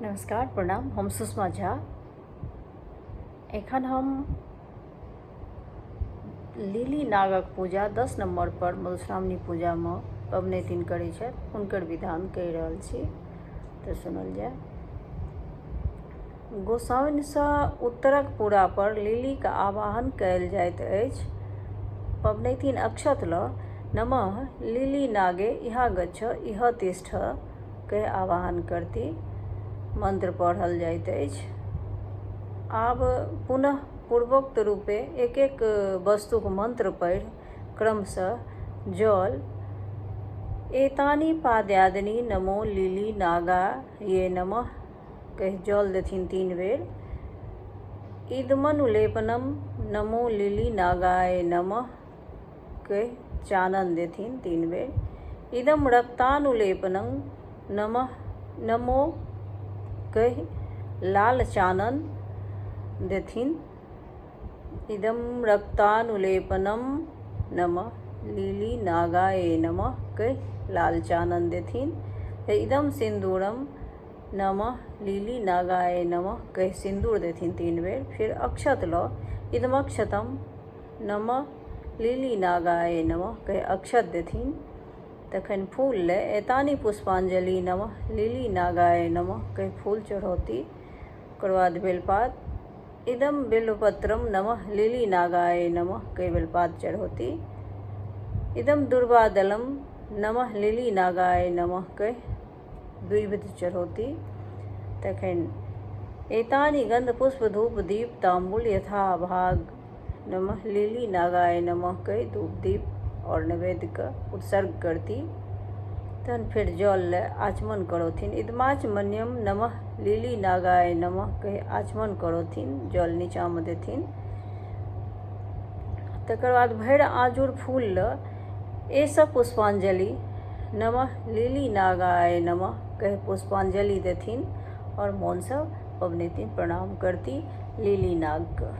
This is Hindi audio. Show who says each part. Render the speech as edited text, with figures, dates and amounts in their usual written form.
Speaker 1: नमस्कार, प्रणाम। हम सुषमा झा। एखन हम लिली नागक पूजा 10 नंबर पर मधुश्रावणी पूजा में पबनैतिन करै छथि, हुनकर विधान कहि रहल छी, तऽ सुनल जाय। गोसाउनिसँ उत्तरक पूरा पर लिलीक आवाहन कयल जाइत अछि। पबनैतिन अक्षत लऽ नमः लिली नागे इहा गच्छ इह तिष्ठ कहि आवाहन करती। मंत्र पढ़ल जाइत अछि। आब पुनः पूर्वोक्त रूपे एक एक वस्तुक मंत्र पढ़ि क्रमशः जल एतानि पाद्यादीनि नमो लिली नागाये नमः कहि जल देथिन 3 बेर। इदमनुलेपनम नमो लिली नागाय नमः कहि चानन देथिन 3 बेर। इदम रक्तानुलेपनं नमो कहि लाल चानन देथिन। इदम रक्तानुलेपनम नमः लिली नागाय नमः कहि लाल चानन देथिन। इदम सिंदूरम नमः लिली नागाय नमः कहि सिंदूर देथिन 3 बेर। फिर अक्षत लऽ इदमक्षतम नमः लिली नागाय नमः कहि अक्षत देथिन। तखन फूल ले एतानि पुष्पांजलि नमः लिली नागाय नमः कहि फूल चढ़ौती। ओकर बाद बेलपात इदम बिल्वपत्रम नमः लिली नागाय नमः कहि बेलपात चढ़ौती। इदम दुर्वादलम नमः लिली नागाय नमः कहि दुइभिद चढ़ौती। तखन एतानि गंध पुष्प धूप दीप तांबूल यथा भाग नमः लिली नागाय नमः कहि धूप दीप और नैवेद्य का उत्सर्ग करती। तहन फिर जल ले आचमन करोथिन। इदमाचमन्यम नमः लिली नागाय नमः कहि आचमन करोथिन, जल नीचा में देथिन। तकर बाद भरि आजूर फूल ल एस पुष्पांजलि नमः लिली नागाय नमः कहि पुष्पांजलि देथिन और मौन से पबनैतिन प्रणाम करती लिली नाग का।